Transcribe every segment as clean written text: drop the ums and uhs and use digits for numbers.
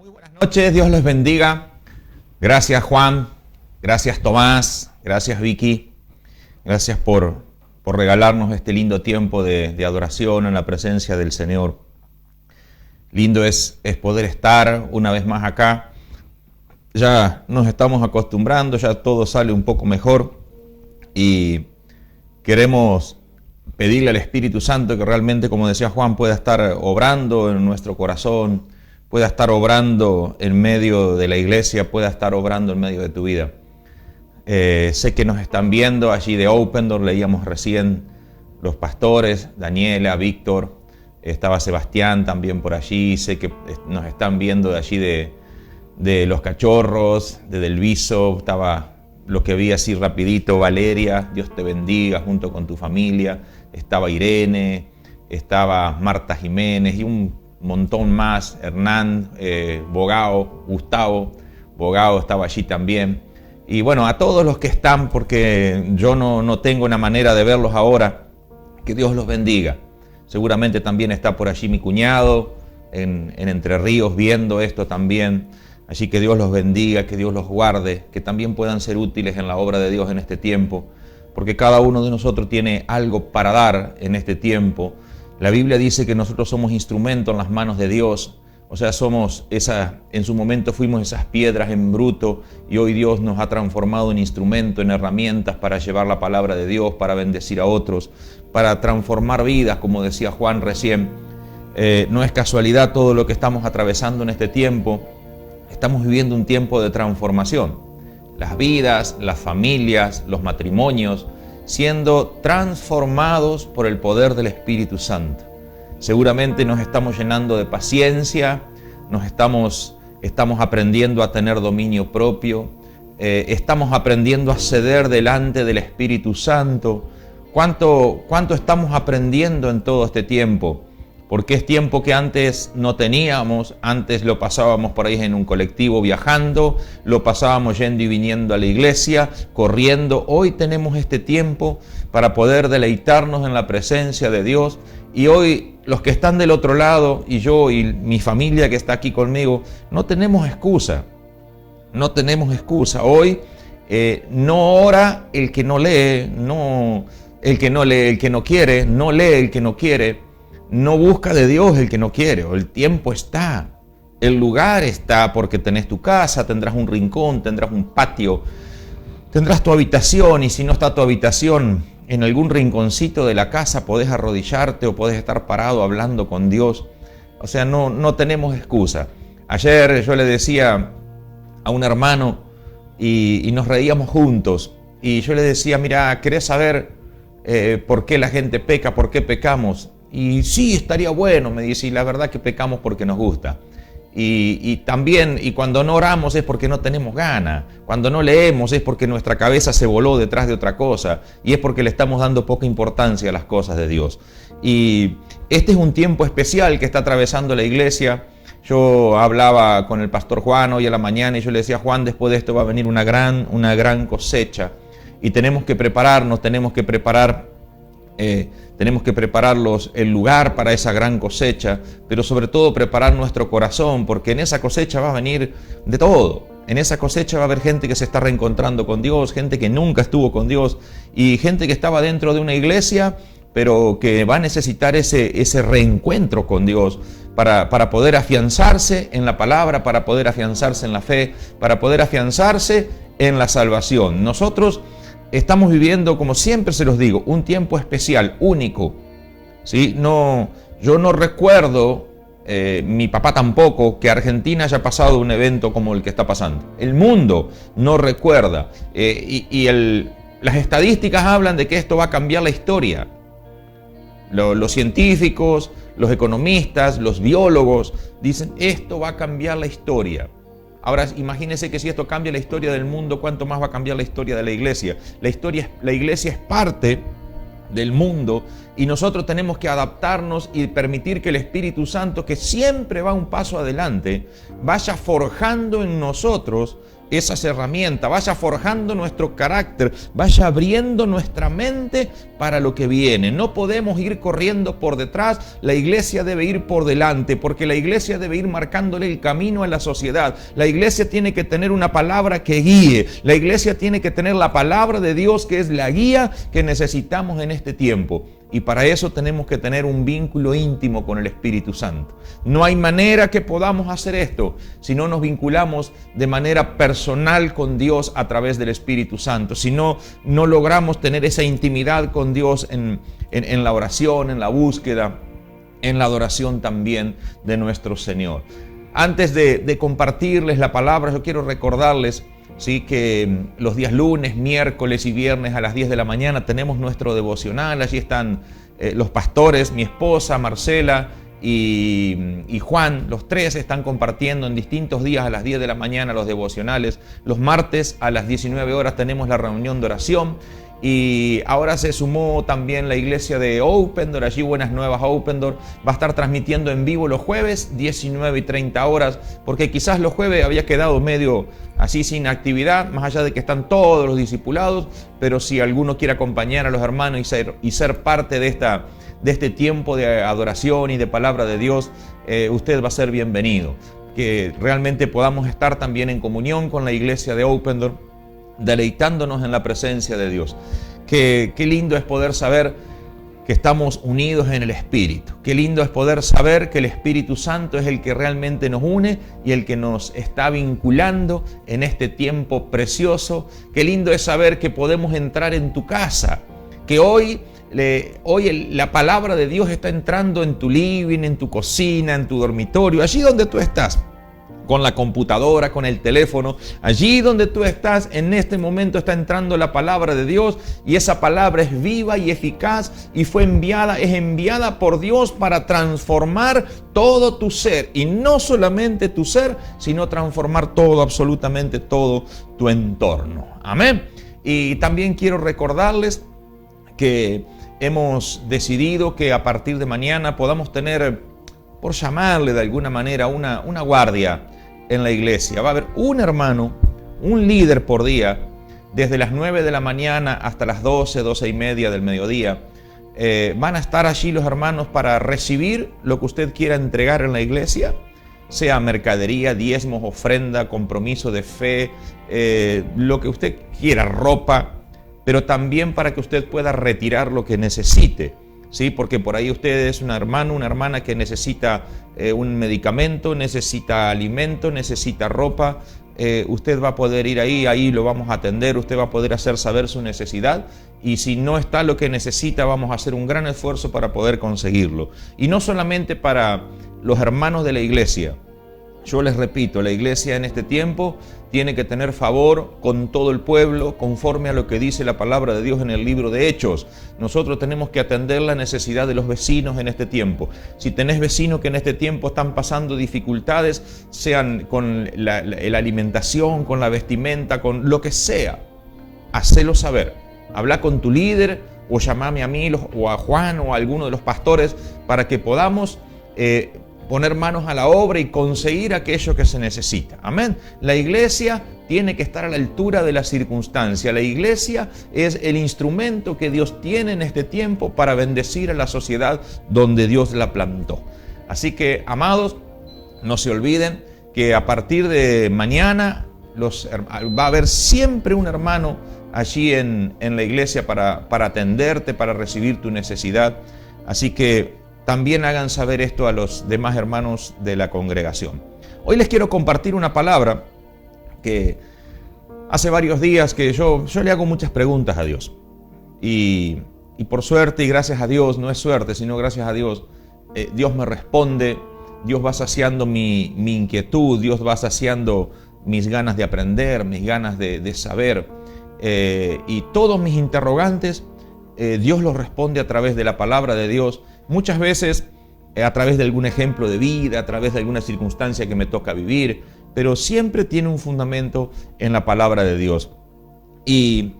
Muy buenas noches, Dios les bendiga. Gracias Juan, gracias Tomás, gracias Vicky, gracias por regalarnos este lindo tiempo de adoración en la presencia del Señor. Lindo es poder estar una vez más acá. Ya nos estamos acostumbrando, ya todo sale un poco mejor y queremos pedirle al Espíritu Santo que realmente, como decía Juan, pueda estar obrando en nuestro corazón, pueda estar obrando en medio de la iglesia, pueda estar obrando en medio de tu vida. Sé que nos están viendo allí de Open Door, leíamos recién los pastores, Daniela, Víctor, estaba Sebastián también por allí, sé que nos están viendo de allí de Los Cachorros, de Del Viso, estaba lo que vi así rapidito, Valeria, Dios te bendiga junto con tu familia, estaba Irene, estaba Marta Jiménez y un montón más, Hernán, Bogao, Gustavo, Bogao estaba allí también. Y bueno, a todos los que están, porque yo no tengo una manera de verlos ahora, que Dios los bendiga. Seguramente también está por allí mi cuñado, en Entre Ríos, viendo esto también. Así que Dios los bendiga, que Dios los guarde, que también puedan ser útiles en la obra de Dios en este tiempo, porque cada uno de nosotros tiene algo para dar en este tiempo. La Biblia dice que nosotros somos instrumentos en las manos de Dios, o sea, en su momento fuimos esas piedras en bruto y hoy Dios nos ha transformado en instrumento, en herramientas para llevar la palabra de Dios, para bendecir a otros, para transformar vidas, como decía Juan recién. No es casualidad todo lo que estamos atravesando en este tiempo. Estamos viviendo un tiempo de transformación. Las vidas, las familias, los matrimonios, siendo transformados por el poder del Espíritu Santo. Seguramente nos estamos llenando de paciencia, estamos aprendiendo a tener dominio propio, estamos aprendiendo a ceder delante del Espíritu Santo. ¿Cuánto estamos aprendiendo en todo este tiempo? Porque es tiempo que antes no teníamos, antes lo pasábamos por ahí en un colectivo viajando, lo pasábamos yendo y viniendo a la iglesia, corriendo. Hoy tenemos este tiempo para poder deleitarnos en la presencia de Dios. Y hoy los que están del otro lado, y yo y mi familia que está aquí conmigo, no tenemos excusa. No tenemos excusa. Hoy no ora el que no lee, el que no quiere, no lee el que no quiere. No busca de Dios el que no quiere. El tiempo está, el lugar está, porque tenés tu casa, tendrás un rincón, tendrás un patio, tendrás tu habitación, y si no está tu habitación, en algún rinconcito de la casa podés arrodillarte o podés estar parado hablando con Dios. O sea, no tenemos excusa. Ayer yo le decía a un hermano y nos reíamos juntos, y yo le decía, mira, ¿querés saber por qué la gente peca, por qué pecamos? Y sí, estaría bueno, me dice, y la verdad que pecamos porque nos gusta. Y también, y cuando no oramos es porque no tenemos ganas, cuando no leemos es porque nuestra cabeza se voló detrás de otra cosa, y es porque le estamos dando poca importancia a las cosas de Dios. Y este es un tiempo especial que está atravesando la iglesia. Yo hablaba con el pastor Juan hoy a la mañana y yo le decía, Juan, después de esto va a venir una gran cosecha, y tenemos que prepararnos, tenemos que preparar el lugar para esa gran cosecha, pero sobre todo preparar nuestro corazón, porque en esa cosecha va a venir de todo. En esa cosecha va a haber gente que se está reencontrando con Dios, gente que nunca estuvo con Dios, y gente que estaba dentro de una iglesia, pero que va a necesitar ese reencuentro con Dios para poder afianzarse en la palabra, para poder afianzarse en la fe, para poder afianzarse en la salvación. Nosotros estamos viviendo, como siempre se los digo, un tiempo especial, único. ¿Sí? Yo no recuerdo, mi papá tampoco, que Argentina haya pasado un evento como el que está pasando. El mundo no recuerda. Las estadísticas hablan de que esto va a cambiar la historia. Los científicos, los economistas, los biólogos dicen, esto va a cambiar la historia. Ahora imagínense que si esto cambia la historia del mundo, ¿cuánto más va a cambiar la historia de la iglesia? La iglesia es parte del mundo y nosotros tenemos que adaptarnos y permitir que el Espíritu Santo, que siempre va un paso adelante, vaya forjando en nosotros esas herramientas, vaya forjando nuestro carácter, vaya abriendo nuestra mente para lo que viene. No podemos ir corriendo por detrás, la iglesia debe ir por delante, porque la iglesia debe ir marcándole el camino a la sociedad. La iglesia tiene que tener una palabra que guíe, la iglesia tiene que tener la palabra de Dios, que es la guía que necesitamos en este tiempo. Y para eso tenemos que tener un vínculo íntimo con el Espíritu Santo. No hay manera que podamos hacer esto si no nos vinculamos de manera personal con Dios a través del Espíritu Santo. Si no logramos tener esa intimidad con Dios en la oración, en la búsqueda, en la adoración también de nuestro Señor. Antes de compartirles la palabra, yo quiero recordarles, sí, que los días lunes, miércoles y viernes a las 10 de la mañana tenemos nuestro devocional. Allí están los pastores, mi esposa Marcela y Juan. Los tres están compartiendo en distintos días a las 10 de la mañana los devocionales. Los martes a las 19 horas tenemos la reunión de oración. Y ahora se sumó también la iglesia de Open Door, allí Buenas Nuevas Open Door. Va a estar transmitiendo en vivo los jueves, 19 y 30 horas, porque quizás los jueves había quedado medio así sin actividad, más allá de que están todos los discipulados, pero si alguno quiere acompañar a los hermanos y ser parte de este tiempo de adoración y de palabra de Dios, usted va a ser bienvenido. Que realmente podamos estar también en comunión con la iglesia de Open Door, deleitándonos en la presencia de Dios. Qué lindo es poder saber que estamos unidos en el Espíritu. Qué lindo es poder saber que el Espíritu Santo es el que realmente nos une y el que nos está vinculando en este tiempo precioso. Qué lindo es saber que podemos entrar en tu casa, que hoy la palabra de Dios está entrando en tu living, en tu cocina, en tu dormitorio, allí donde tú estás, con la computadora, con el teléfono, allí donde tú estás, en este momento está entrando la palabra de Dios, y esa palabra es viva y eficaz y es enviada por Dios para transformar todo tu ser, y no solamente tu ser, sino transformar todo, absolutamente todo tu entorno. Amén. Y también quiero recordarles que hemos decidido que a partir de mañana podamos tener, por llamarle de alguna manera, una guardia en la iglesia. Va a haber un hermano, un líder por día, desde las 9 de la mañana hasta las 12 y media del mediodía. Van a estar allí los hermanos para recibir lo que usted quiera entregar en la iglesia, sea mercadería, diezmos, ofrenda, compromiso de fe, lo que usted quiera, ropa, pero también para que usted pueda retirar lo que necesite. Sí, porque por ahí usted es un hermano, una hermana que necesita un medicamento, necesita alimento, necesita ropa. Usted va a poder ir ahí lo vamos a atender, usted va a poder hacer saber su necesidad, y si no está lo que necesita, vamos a hacer un gran esfuerzo para poder conseguirlo. Y no solamente para los hermanos de la iglesia. Yo les repito, la iglesia en este tiempo tiene que tener favor con todo el pueblo, conforme a lo que dice la palabra de Dios en el libro de Hechos. Nosotros tenemos que atender la necesidad de los vecinos en este tiempo. Si tenés vecinos que en este tiempo están pasando dificultades, sean con la alimentación, con la vestimenta, con lo que sea, hacelo saber. Habla con tu líder, o llamame a mí o a Juan o a alguno de los pastores, para que podamos poner manos a la obra y conseguir aquello que se necesita. Amén. La iglesia tiene que estar a la altura de la circunstancia. La iglesia es el instrumento que Dios tiene en este tiempo para bendecir a la sociedad donde Dios la plantó. Así que, amados, no se olviden que a partir de mañana va a haber siempre un hermano allí en la iglesia para atenderte, para recibir tu necesidad. Así que también hagan saber esto a los demás hermanos de la congregación. Hoy les quiero compartir una palabra que hace varios días que yo le hago muchas preguntas a Dios. Y por suerte y gracias a Dios, no es suerte, sino gracias a Dios, Dios me responde, Dios va saciando mi inquietud, Dios va saciando mis ganas de aprender, mis ganas de saber. Y todos mis interrogantes, Dios los responde a través de la palabra de Dios. Muchas veces a través de algún ejemplo de vida, a través de alguna circunstancia que me toca vivir, pero siempre tiene un fundamento en la palabra de Dios. Y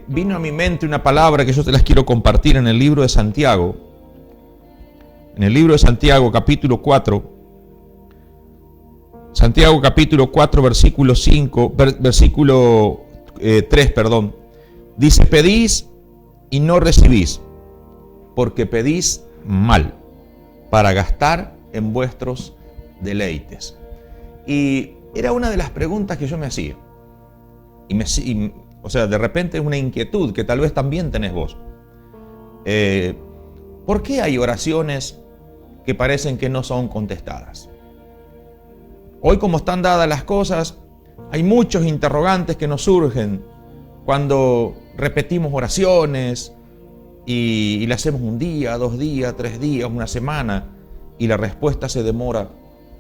vino a mi mente una palabra que yo te las quiero compartir en el libro de Santiago. En el libro de Santiago, capítulo 4, Santiago capítulo 4, versículo 3, perdón. Dice, pedís y no recibís, porque pedís mal, para gastar en vuestros deleites. Y era una de las preguntas que yo me hacía. O sea, de repente es una inquietud que tal vez también tenés vos. ¿Por qué hay oraciones que parecen que no son contestadas? Hoy, como están dadas las cosas, hay muchos interrogantes que nos surgen cuando repetimos oraciones y le hacemos un día, 2 días, 3 días, una semana, y la respuesta se demora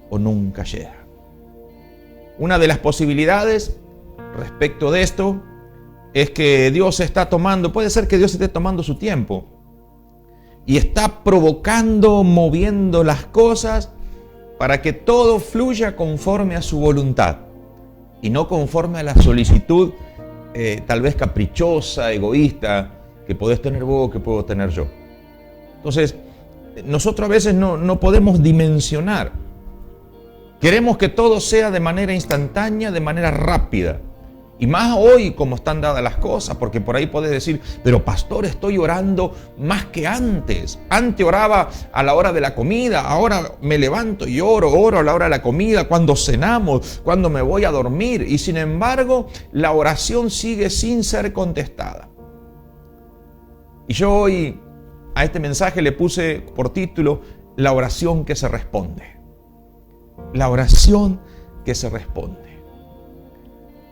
o nunca llega. Una de las posibilidades respecto de esto es que Dios está tomando, puede ser que Dios esté tomando su tiempo y está provocando, moviendo las cosas para que todo fluya conforme a su voluntad y no conforme a la solicitud tal vez caprichosa, egoísta, que podés tener vos, que puedo tener yo. Entonces, nosotros a veces no podemos dimensionar. Queremos que todo sea de manera instantánea, de manera rápida. Y más hoy como están dadas las cosas, porque por ahí podés decir, pero pastor, estoy orando más que antes. Antes oraba a la hora de la comida, ahora me levanto y oro a la hora de la comida, cuando cenamos, cuando me voy a dormir. Y sin embargo, la oración sigue sin ser contestada. Y yo hoy a este mensaje le puse por título, la oración que se responde. La oración que se responde.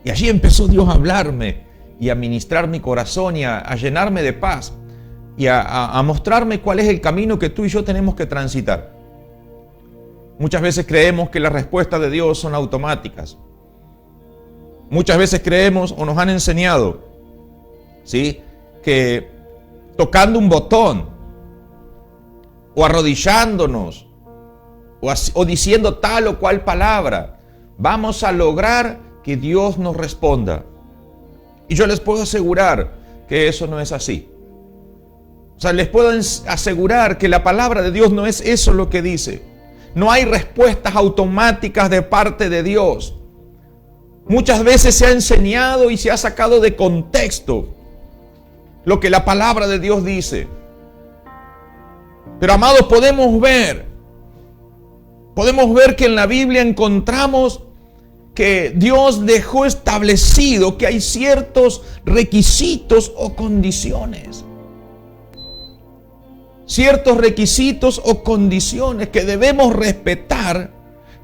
Y allí empezó Dios a hablarme y a ministrar mi corazón y a llenarme de paz y a mostrarme cuál es el camino que tú y yo tenemos que transitar. Muchas veces creemos que las respuestas de Dios son automáticas. Muchas veces creemos o nos han enseñado, ¿sí?, que tocando un botón o arrodillándonos o diciendo tal o cual palabra, vamos a lograr que Dios nos responda. Y yo les puedo asegurar que eso no es así. O sea, les puedo asegurar que la palabra de Dios no es eso lo que dice. No hay respuestas automáticas de parte de Dios. Muchas veces se ha enseñado y se ha sacado de contexto lo que la palabra de Dios dice. Pero amados, podemos ver que en la Biblia encontramos que Dios dejó establecido que hay ciertos requisitos o condiciones. Ciertos requisitos o condiciones que debemos respetar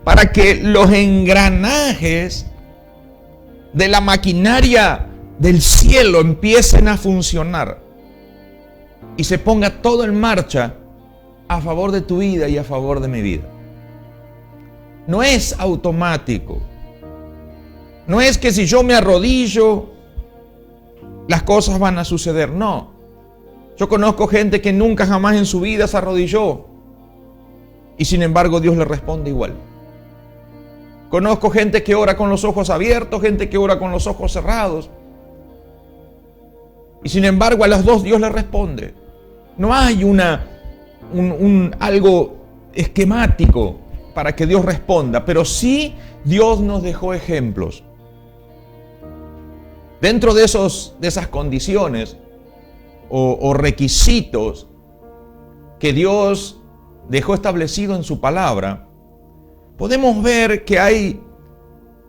para que los engranajes de la maquinaria del cielo empiecen a funcionar y se ponga todo en marcha a favor de tu vida y a favor de mi vida. No es automático. No es que si yo me arrodillo, las cosas van a suceder. No. Yo conozco gente que nunca jamás en su vida se arrodilló y sin embargo Dios le responde igual. Conozco gente que ora con los ojos abiertos, gente que ora con los ojos cerrados y sin embargo a las dos Dios le responde. No hay algo esquemático para que Dios responda, pero sí Dios nos dejó ejemplos. Dentro de esas condiciones o requisitos que Dios dejó establecido en su palabra, podemos ver que hay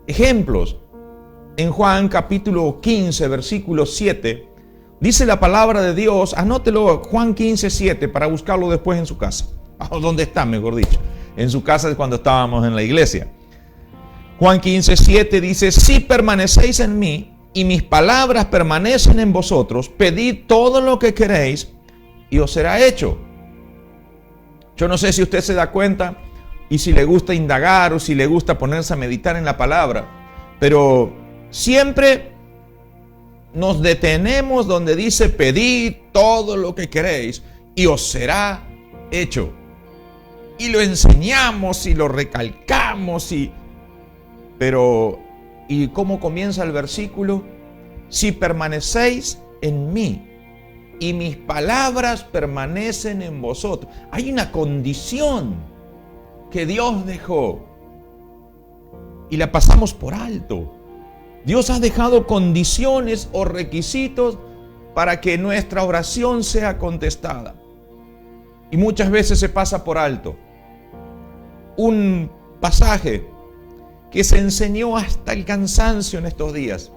ejemplos. En Juan capítulo 15, versículo 7, dice la palabra de Dios, anótelo, Juan 15, 7, para buscarlo después en su casa. O donde está, mejor dicho. En su casa es cuando estábamos en la iglesia. Juan 15, 7 dice, si permanecéis en mí, y mis palabras permanecen en vosotros, pedid todo lo que queréis y os será hecho. Yo no sé si usted se da cuenta y si le gusta indagar o si le gusta ponerse a meditar en la palabra, pero siempre nos detenemos donde dice pedid todo lo que queréis y os será hecho. Y lo enseñamos y lo recalcamos pero ¿y cómo comienza el versículo? Si permanecéis en mí y mis palabras permanecen en vosotros. Hay una condición que Dios dejó. y la pasamos por alto. Dios ha dejado condiciones o requisitos para que nuestra oración sea contestada. Y muchas veces se pasa por alto un pasaje que se enseñó hasta el cansancio en estos días.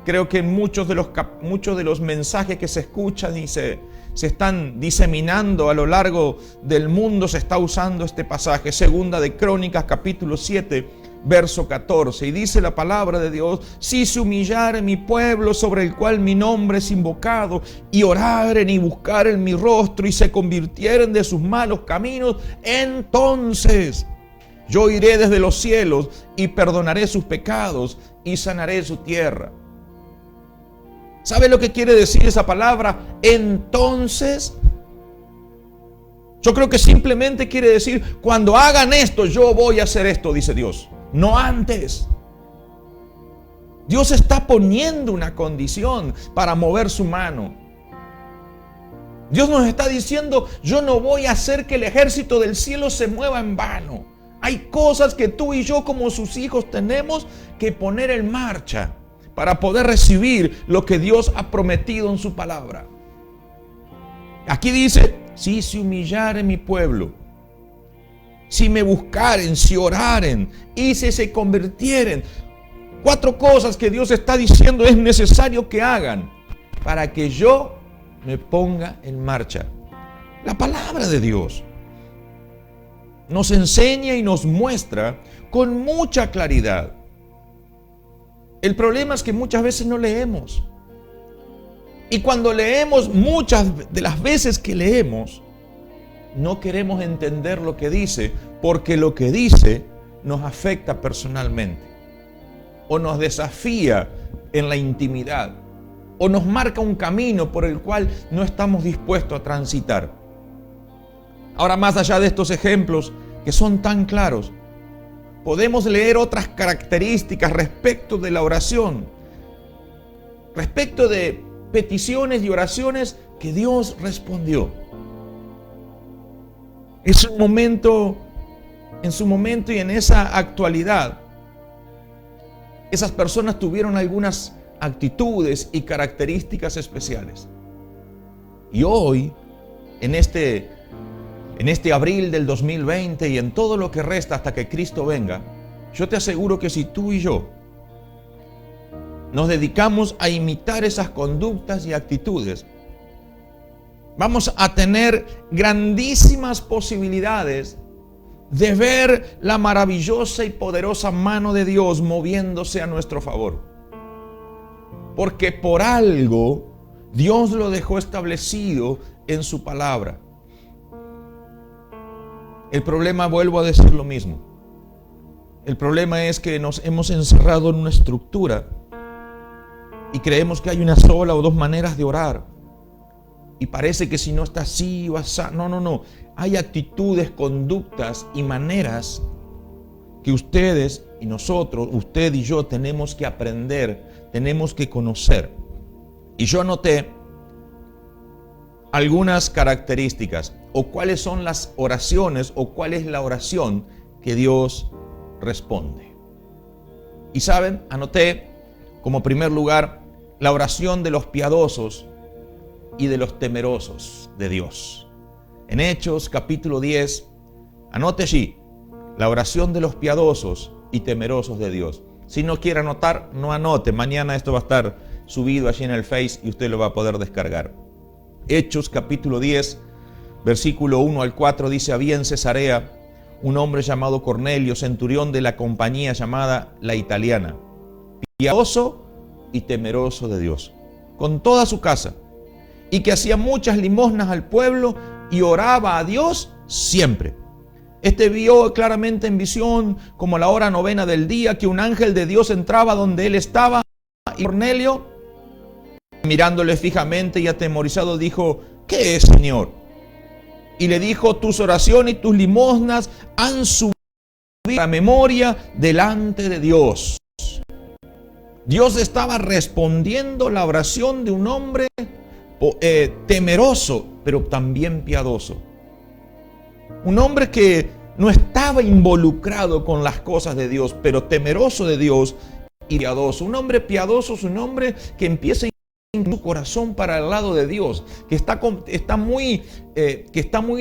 Creo que en muchos de los mensajes que se escuchan y se están diseminando a lo largo del mundo se está usando este pasaje. Segunda de Crónicas, capítulo 7, verso 14. Y dice la palabra de Dios: si se humillare mi pueblo sobre el cual mi nombre es invocado, y oraren y buscaren mi rostro, y se convirtieren de sus malos caminos, entonces yo iré desde los cielos y perdonaré sus pecados y sanaré su tierra. ¿Sabe lo que quiere decir esa palabra? Entonces, yo creo que simplemente quiere decir: cuando hagan esto, yo voy a hacer esto, dice Dios. No antes. Dios está poniendo una condición para mover su mano. Dios nos está diciendo: yo no voy a hacer que el ejército del cielo se mueva en vano. Hay cosas que tú y yo como sus hijos tenemos que poner en marcha para poder recibir lo que Dios ha prometido en su palabra. Aquí dice: si se humillare mi pueblo, si me buscaren, si oraren y si se convirtieren. 4 cosas que Dios está diciendo es necesario que hagan para que yo me ponga en marcha. La palabra de Dios nos enseña y nos muestra con mucha claridad. El problema es que muchas veces no leemos. Y cuando leemos, muchas de las veces que leemos, no queremos entender lo que dice, porque lo que dice nos afecta personalmente, o nos desafía en la intimidad, o nos marca un camino por el cual no estamos dispuestos a transitar. Ahora, más allá de estos ejemplos que son tan claros, podemos leer otras características respecto de la oración, respecto de peticiones y oraciones que Dios respondió. Es un momento, en su momento y en esa actualidad, esas personas tuvieron algunas actitudes y características especiales. Y hoy, en este abril del 2020 y en todo lo que resta hasta que Cristo venga, yo te aseguro que si tú y yo nos dedicamos a imitar esas conductas y actitudes, vamos a tener grandísimas posibilidades de ver la maravillosa y poderosa mano de Dios moviéndose a nuestro favor. Porque por algo Dios lo dejó establecido en su palabra. El problema, vuelvo a decir lo mismo, el problema es que nos hemos encerrado en una estructura y creemos que hay una sola o 2 maneras de orar. Y parece que si no está así o así. No. Hay actitudes, conductas y maneras que ustedes y nosotros, usted y yo, tenemos que aprender, tenemos que conocer. Y yo anoté algunas características o cuáles son las oraciones o cuál es la oración que Dios responde. Y saben, anoté como primer lugar la oración de los piadosos y de los temerosos de Dios. En Hechos capítulo 10, anote allí la oración de los piadosos y temerosos de Dios. Si no quiere anotar, no anote. Mañana esto va a estar subido allí en el Face y usted lo va a poder descargar. Hechos capítulo 10, versículo 1 al 4 dice: había en Cesarea un hombre llamado Cornelio, centurión de la compañía llamada La Italiana, piadoso y temeroso de Dios, con toda su casa, y que hacía muchas limosnas al pueblo y oraba a Dios siempre. Este vio claramente en visión, como a la hora 9 del día, que un ángel de Dios entraba donde él estaba, y Cornelio, mirándole fijamente y atemorizado, dijo: ¿qué es, Señor? Y le dijo: tus oraciones y tus limosnas han subido a la memoria delante de Dios. Dios estaba respondiendo la oración de un hombre temeroso, pero también piadoso. Un hombre que no estaba involucrado con las cosas de Dios, pero temeroso de Dios y piadoso. Un hombre piadoso es un hombre que empieza a inclinar su corazón para el lado de Dios, que está muy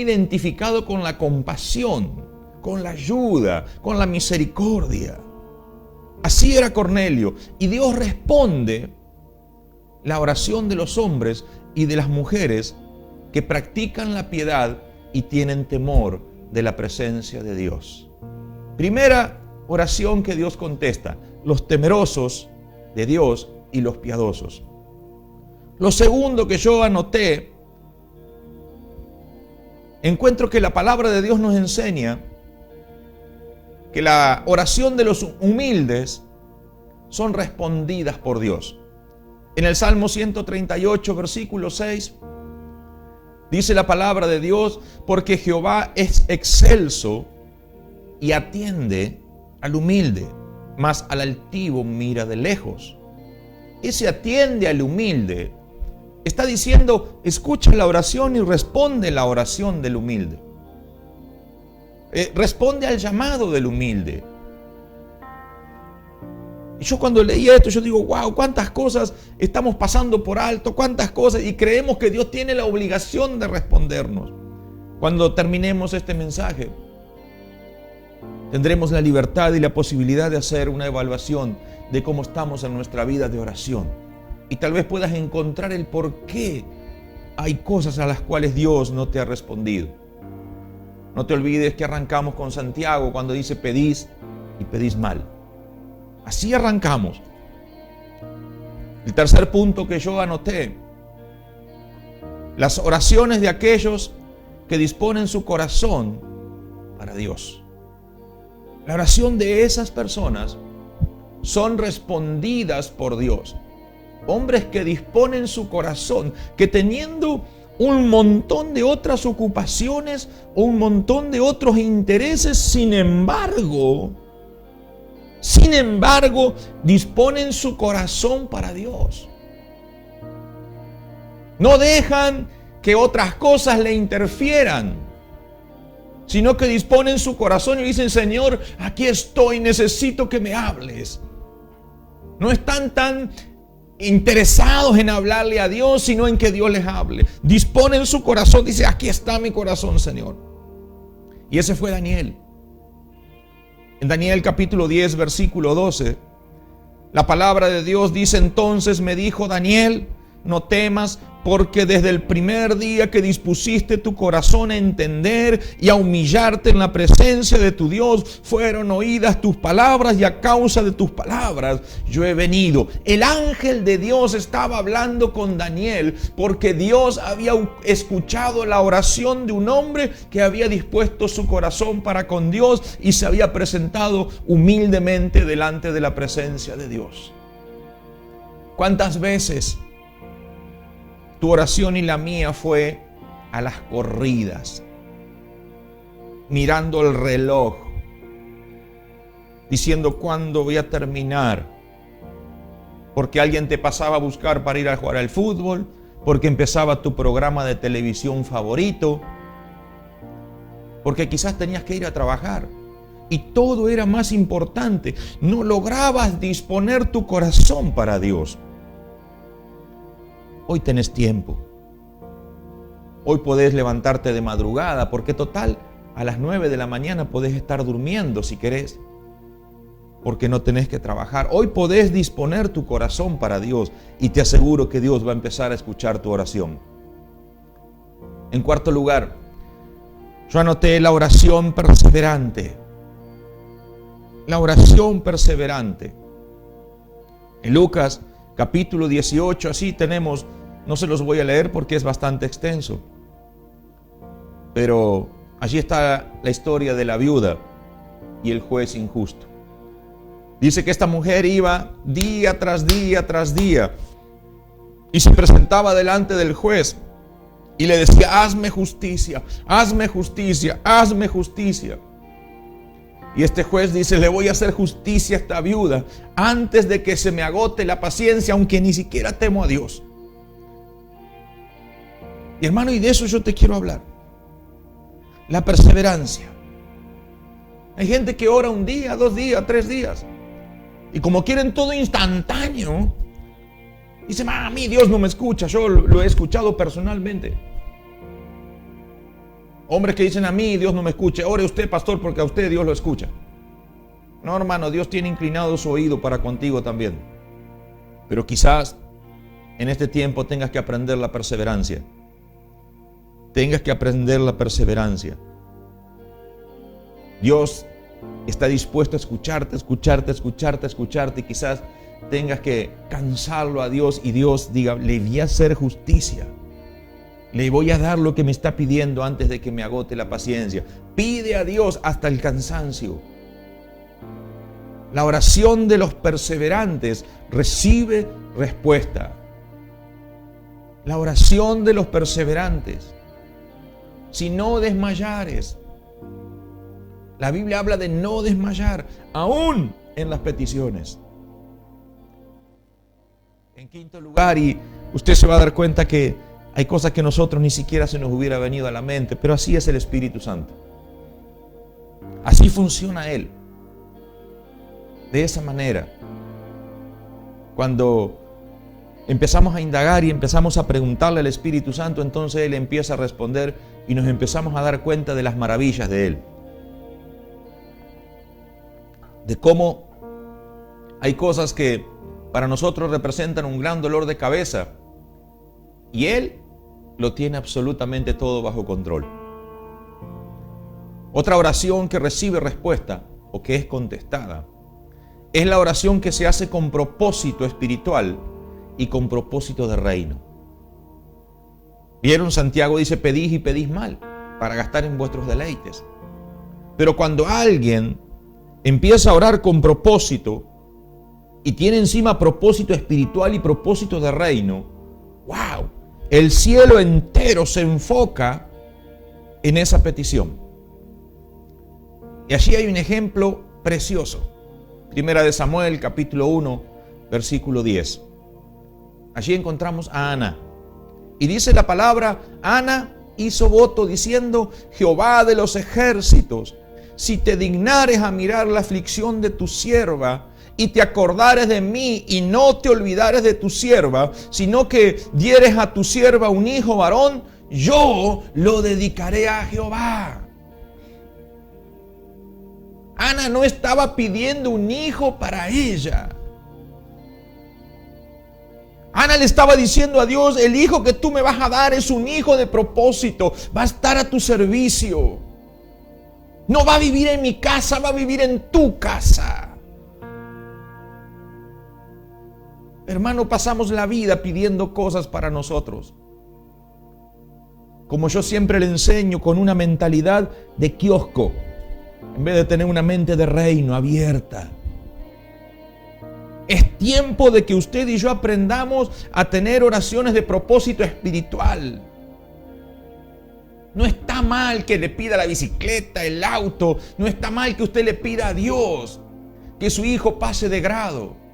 identificado con la compasión, con la ayuda, con la misericordia. Así era Cornelio. Y Dios responde la oración de los hombres y de las mujeres que practican la piedad y tienen temor de la presencia de Dios. Primera oración que Dios contesta: los temerosos de Dios y los piadosos. Lo segundo que yo anoté, encuentro que la palabra de Dios nos enseña que la oración de los humildes son respondidas por Dios. En el Salmo 138, versículo 6, dice la palabra de Dios: porque Jehová es excelso y atiende al humilde, mas al altivo mira de lejos. Ese atiende al humilde está diciendo: escucha la oración y responde la oración del humilde. Responde al llamado del humilde. Y yo cuando leí esto, yo digo: wow, cuántas cosas estamos pasando por alto, cuántas cosas, y creemos que Dios tiene la obligación de respondernos. Cuando terminemos este mensaje, tendremos la libertad y la posibilidad de hacer una evaluación de cómo estamos en nuestra vida de oración. Y tal vez puedas encontrar el por qué hay cosas a las cuales Dios no te ha respondido. No te olvides que arrancamos con Santiago cuando dice: pedís y pedís mal. Así arrancamos. El tercer punto que yo anoté: las oraciones de aquellos que disponen su corazón para Dios. La oración de esas personas son respondidas por Dios. Hombres que disponen su corazón, que teniendo un montón de otras ocupaciones, un montón de otros intereses, sin embargo, disponen su corazón para Dios. No dejan que otras cosas le interfieran, sino que disponen su corazón y dicen: Señor, aquí estoy, necesito que me hables. No están tan interesados en hablarle a Dios, sino en que Dios les hable. Disponen su corazón, dice: aquí está mi corazón, Señor. Y ese fue Daniel. En Daniel capítulo 10, versículo 12, la palabra de Dios dice: entonces me dijo Daniel, no temas, porque desde el primer día que dispusiste tu corazón a entender y a humillarte en la presencia de tu Dios, fueron oídas tus palabras, y a causa de tus palabras yo he venido. El ángel de Dios estaba hablando con Daniel porque Dios había escuchado la oración de un hombre que había dispuesto su corazón para con Dios y se había presentado humildemente delante de la presencia de Dios. ¿Cuántas veces tu oración y la mía fue a las corridas, mirando el reloj, diciendo cuándo voy a terminar? Porque alguien te pasaba a buscar para ir a jugar al fútbol, porque empezaba tu programa de televisión favorito, porque quizás tenías que ir a trabajar y todo era más importante. No lograbas disponer tu corazón para Dios. Hoy tenés tiempo. Hoy podés levantarte de madrugada, porque total, a las 9 de la mañana podés estar durmiendo si querés, porque no tenés que trabajar. Hoy podés disponer tu corazón para Dios y te aseguro que Dios va a empezar a escuchar tu oración. En cuarto lugar, yo anoté la oración perseverante. La oración perseverante. En Lucas capítulo 18, así tenemos, no se los voy a leer porque es bastante extenso, pero allí está la historia de la viuda y el juez injusto. Dice que esta mujer iba día tras día tras día y se presentaba delante del juez y le decía: hazme justicia, hazme justicia, hazme justicia. Y este juez dice: le voy a hacer justicia a esta viuda antes de que se me agote la paciencia, aunque ni siquiera temo a Dios. Y hermano, y de eso yo te quiero hablar. La perseverancia. Hay gente que ora un día, 2 días, 3 días. Y como quieren todo instantáneo, dicen, a mí Dios no me escucha. Yo lo he escuchado personalmente. Hombres que dicen, a mí Dios no me escucha. Ore usted, pastor, porque a usted Dios lo escucha. No, hermano, Dios tiene inclinado su oído para contigo también. Pero quizás en este tiempo tengas que aprender la perseverancia. Tengas que aprender la perseverancia. Dios está dispuesto a escucharte, y quizás tengas que cansarlo a Dios y Dios diga, le voy a hacer justicia. Le voy a dar lo que me está pidiendo antes de que me agote la paciencia. Pide a Dios hasta el cansancio. La oración de los perseverantes recibe respuesta. La oración de los perseverantes. Si no desmayares. La Biblia habla de no desmayar, aún en las peticiones. En quinto lugar, y usted se va a dar cuenta que hay cosas que nosotros ni siquiera se nos hubiera venido a la mente, pero así es el Espíritu Santo. Así funciona Él. De esa manera. Cuando empezamos a indagar y empezamos a preguntarle al Espíritu Santo, entonces Él empieza a responder y nos empezamos a dar cuenta de las maravillas de Él. De cómo hay cosas que para nosotros representan un gran dolor de cabeza y Él lo tiene absolutamente todo bajo control. Otra oración que recibe respuesta o que es contestada es la oración que se hace con propósito espiritual y con propósito de reino. ¿Vieron? Santiago dice, pedís y pedís mal para gastar en vuestros deleites. Pero cuando alguien empieza a orar con propósito y tiene encima propósito espiritual y propósito de reino, ¡wow! El cielo entero se enfoca en esa petición. Y allí hay un ejemplo precioso. Primera de Samuel, capítulo 1, versículo 10. Allí encontramos a Ana. Y dice la palabra, Ana hizo voto diciendo, Jehová de los ejércitos, si te dignares a mirar la aflicción de tu sierva, y te acordares de mí, y no te olvidares de tu sierva, sino que dieres a tu sierva un hijo varón, yo lo dedicaré a Jehová. Ana no estaba pidiendo un hijo para ella. Ana le estaba diciendo a Dios, el hijo que tú me vas a dar es un hijo de propósito, va a estar a tu servicio. No va a vivir en mi casa, va a vivir en tu casa. Hermano, pasamos la vida pidiendo cosas para nosotros. Como yo siempre le enseño, con una mentalidad de kiosco, en vez de tener una mente de reino abierta. Es tiempo de que usted y yo aprendamos a tener oraciones de propósito espiritual. No está mal que le pida la bicicleta, el auto. No está mal que usted le pida a Dios que su hijo pase de grado.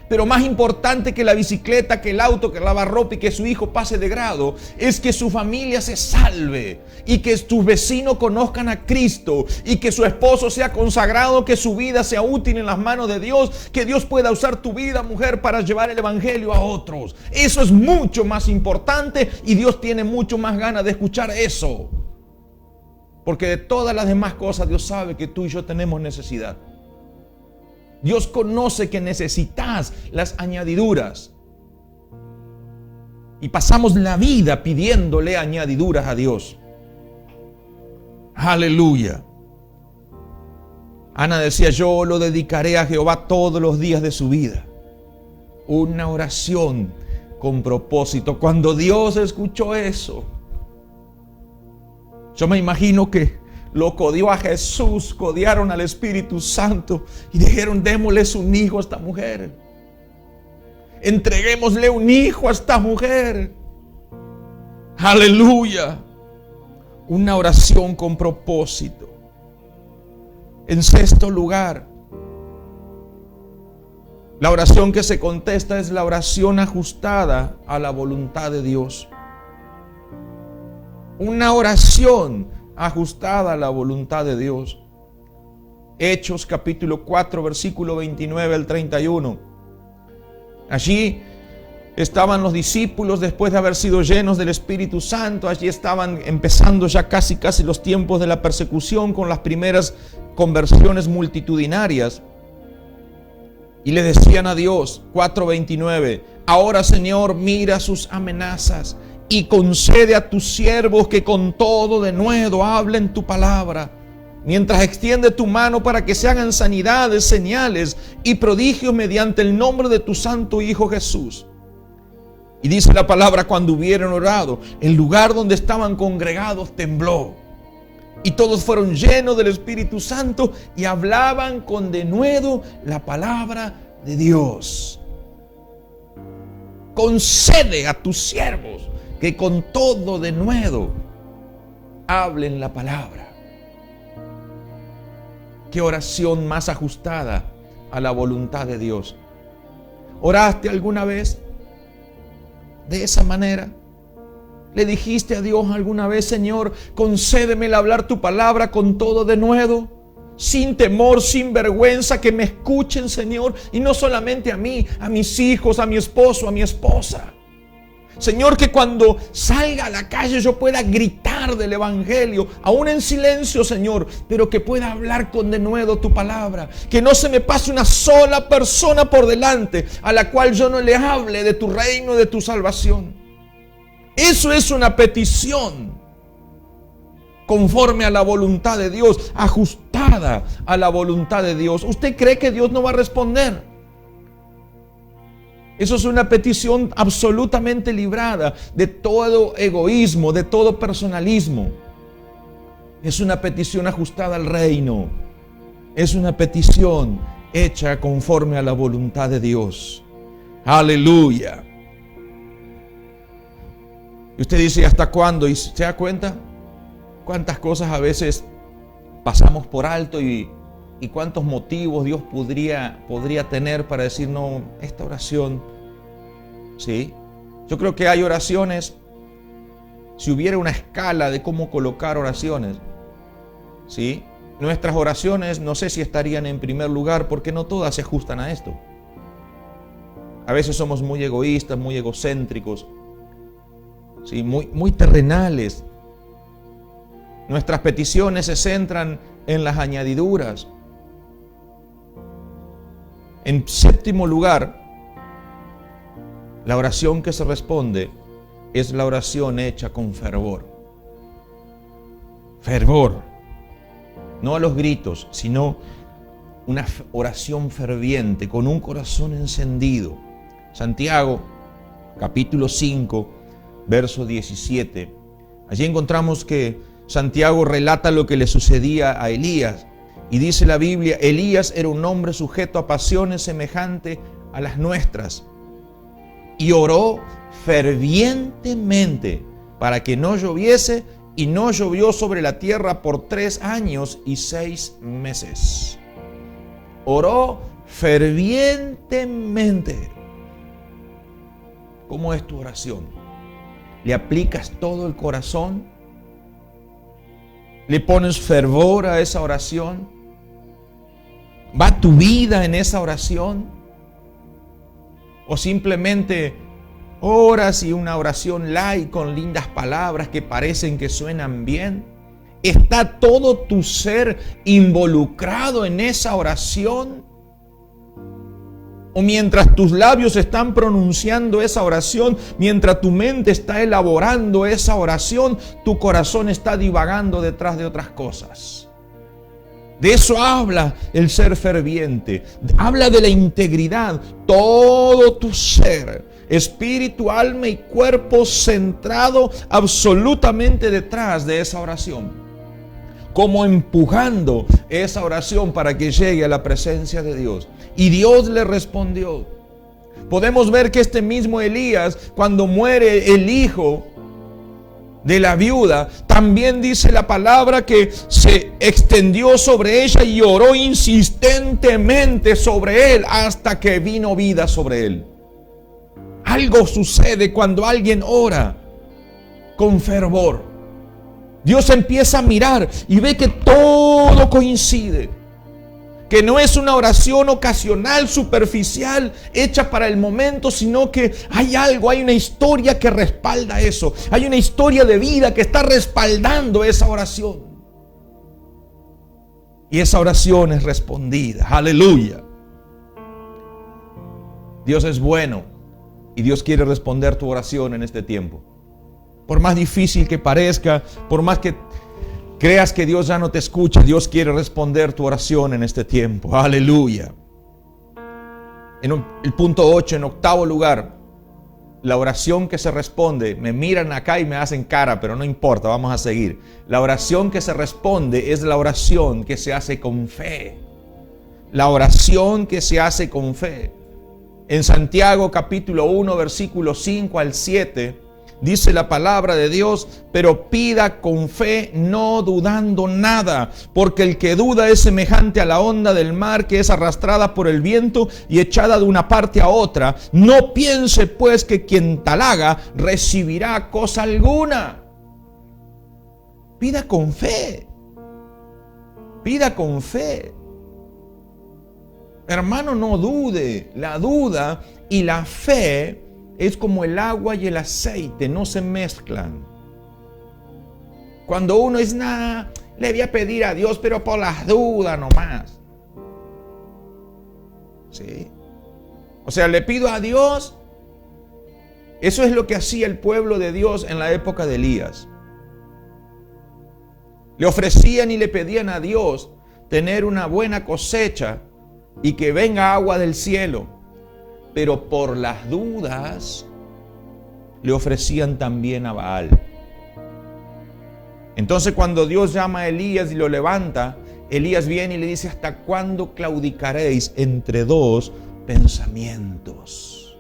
Pero más importante que la bicicleta, que el auto, que el lavarropa y que su hijo pase de grado, es que su familia se salve y que sus vecinos conozcan a Cristo y que su esposo sea consagrado, que su vida sea útil en las manos de Dios, que Dios pueda usar tu vida, mujer, para llevar el evangelio a otros. Eso es mucho más importante y Dios tiene mucho más ganas de escuchar eso. Porque de todas las demás cosas Dios sabe que tú y yo tenemos necesidad. Dios conoce que necesitas las añadiduras. Y pasamos la vida pidiéndole añadiduras a Dios. Aleluya. Ana decía, yo lo dedicaré a Jehová todos los días de su vida. Una oración con propósito. Cuando Dios escuchó eso, yo me imagino que lo codió a Jesús, codiaron al Espíritu Santo y dijeron, démosle un hijo a esta mujer. Entreguémosle un hijo a esta mujer. Aleluya. Una oración con propósito. En sexto lugar, la oración que se contesta es la oración ajustada a la voluntad de Dios. Una oración ajustada a la voluntad de Dios. Hechos capítulo 4, versículo 29 al 31. Allí estaban los discípulos después de haber sido llenos del Espíritu Santo. Allí estaban empezando ya casi los tiempos de la persecución con las primeras conversiones multitudinarias. Y le decían a Dios, 4:29, ahora Señor, mira sus amenazas y concede a tus siervos que con todo denuedo hablen tu palabra, mientras extiende tu mano para que se hagan sanidades, señales y prodigios mediante el nombre de tu santo Hijo Jesús. Y dice la palabra, cuando hubieron orado, el lugar donde estaban congregados tembló. Y todos fueron llenos del Espíritu Santo y hablaban con denuedo la palabra de Dios. Concede a tus siervos que con todo denuedo hablen la palabra. Qué oración más ajustada a la voluntad de Dios. ¿Oraste alguna vez de esa manera? ¿Le dijiste a Dios alguna vez, Señor, concédeme el hablar tu palabra con todo denuedo, sin temor, sin vergüenza, que me escuchen, Señor, y no solamente a mí, a mis hijos, a mi esposo, a mi esposa? Señor, que cuando salga a la calle yo pueda gritar del Evangelio, aún en silencio, Señor, pero que pueda hablar con denuedo tu palabra. Que no se me pase una sola persona por delante a la cual yo no le hable de tu reino, de tu salvación. Eso es una petición conforme a la voluntad de Dios, ajustada a la voluntad de Dios. ¿Usted cree que Dios no va a responder? Eso es una petición absolutamente librada de todo egoísmo, de todo personalismo. Es una petición ajustada al reino. Es una petición hecha conforme a la voluntad de Dios. Aleluya. Y usted dice, ¿hasta cuándo? ¿Y se da cuenta? ¿Cuántas cosas a veces pasamos por alto y cuántos motivos Dios podría tener para decir, no, esta oración? ¿Sí? Yo creo que hay oraciones, si hubiera una escala de cómo colocar oraciones, ¿sí? Nuestras oraciones no sé si estarían en primer lugar porque no todas se ajustan a esto. A veces somos muy egoístas, muy egocéntricos, ¿sí? Muy terrenales. Nuestras peticiones se centran en las añadiduras. En séptimo lugar, la oración que se responde es la oración hecha con fervor. Fervor. No a los gritos, sino una oración ferviente, con un corazón encendido. Santiago, capítulo 5, verso 17. Allí encontramos que Santiago relata lo que le sucedía a Elías. Y dice la Biblia, Elías era un hombre sujeto a pasiones semejantes a las nuestras. Y oró fervientemente para que no lloviese, y no llovió sobre la tierra por 3 años y 6 meses. Oró fervientemente. ¿Cómo es tu oración? ¿Le aplicas todo el corazón? ¿Le pones fervor a esa oración? ¿Va tu vida en esa oración? ¿O simplemente oras y una oración light con lindas palabras que parecen que suenan bien? ¿Está todo tu ser involucrado en esa oración? ¿O mientras tus labios están pronunciando esa oración, mientras tu mente está elaborando esa oración, tu corazón está divagando detrás de otras cosas? De eso habla el ser ferviente. Habla de la integridad. Todo tu ser, espíritu, alma y cuerpo, centrado absolutamente detrás de esa oración. Como empujando esa oración para que llegue a la presencia de Dios. Y Dios le respondió. Podemos ver que este mismo Elías, cuando muere el hijo de la viuda, también dice la palabra que se extendió sobre ella y oró insistentemente sobre él hasta que vino vida sobre él. Algo sucede cuando alguien ora con fervor. Dios empieza a mirar y ve que todo coincide. que no es una oración ocasional, superficial, hecha para el momento, sino que hay algo, hay una historia que respalda eso. Hay una historia de vida que está respaldando esa oración. Y esa oración es respondida. Aleluya. Dios es bueno y Dios quiere responder tu oración en este tiempo. Por más difícil que parezca, por más que creas que Dios ya no te escucha, Dios quiere responder tu oración en este tiempo. Aleluya. En el punto 8, en octavo lugar, la oración que se responde. Me miran acá y me hacen cara, pero no importa, vamos a seguir. La oración que se responde es la oración que se hace con fe. La oración que se hace con fe. En Santiago capítulo 1, versículos 5 al 7, dice la palabra de Dios: pero pida con fe, no dudando nada, porque el que duda es semejante a la onda del mar, que es arrastrada por el viento y echada de una parte a otra. No piense pues que quien tal haga recibirá cosa alguna. Pida con fe. Pida con fe. Hermano, no dude. La duda y la fe es como el agua y el aceite, no se mezclan. Cuando uno es nada, le voy a pedir a Dios, pero por las dudas nomás. ¿Sí? O sea, le pido a Dios. Eso es lo que hacía el pueblo de Dios en la época de Elías. Le ofrecían y le pedían a Dios tener una buena cosecha y que venga agua del cielo. Pero por las dudas le ofrecían también a Baal. Entonces cuando Dios llama a Elías y lo levanta, Elías viene y le dice: ¿hasta cuándo claudicaréis entre dos pensamientos?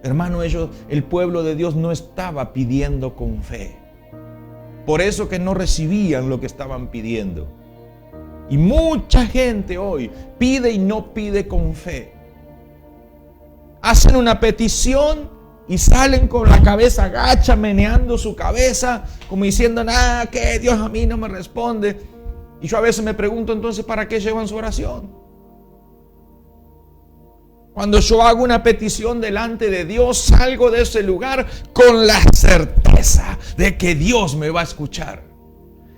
Hermano, el pueblo de Dios no estaba pidiendo con fe. Por eso que no recibían lo que estaban pidiendo. Y mucha gente hoy pide y no pide con fe. Hacen una petición y salen con la cabeza gacha, meneando su cabeza, como diciendo: nada, que Dios a mí no me responde. Y yo a veces me pregunto, entonces, ¿para qué llevan su oración? Cuando yo hago una petición delante de Dios, salgo de ese lugar con la certeza de que Dios me va a escuchar.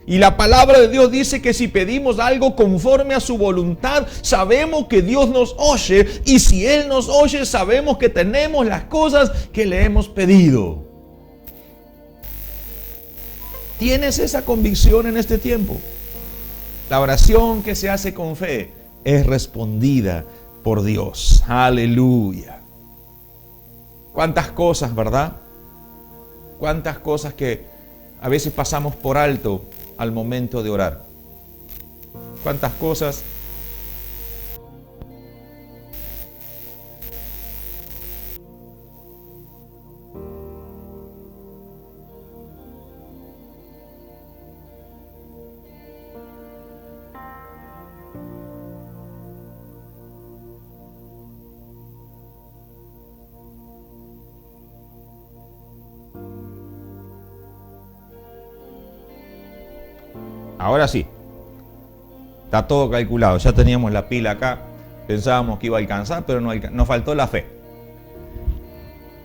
Y la palabra de Dios dice que si pedimos algo conforme a su voluntad, sabemos que Dios nos oye. Y si Él nos oye, sabemos que tenemos las cosas que le hemos pedido. ¿Tienes esa convicción en este tiempo? La oración que se hace con fe es respondida por Dios. Aleluya. Cuántas cosas, ¿verdad? Cuántas cosas que a veces pasamos por alto al momento de orar. Cuántas cosas ahora sí, está todo calculado. Ya teníamos la pila acá, pensábamos que iba a alcanzar, pero nos faltó la fe.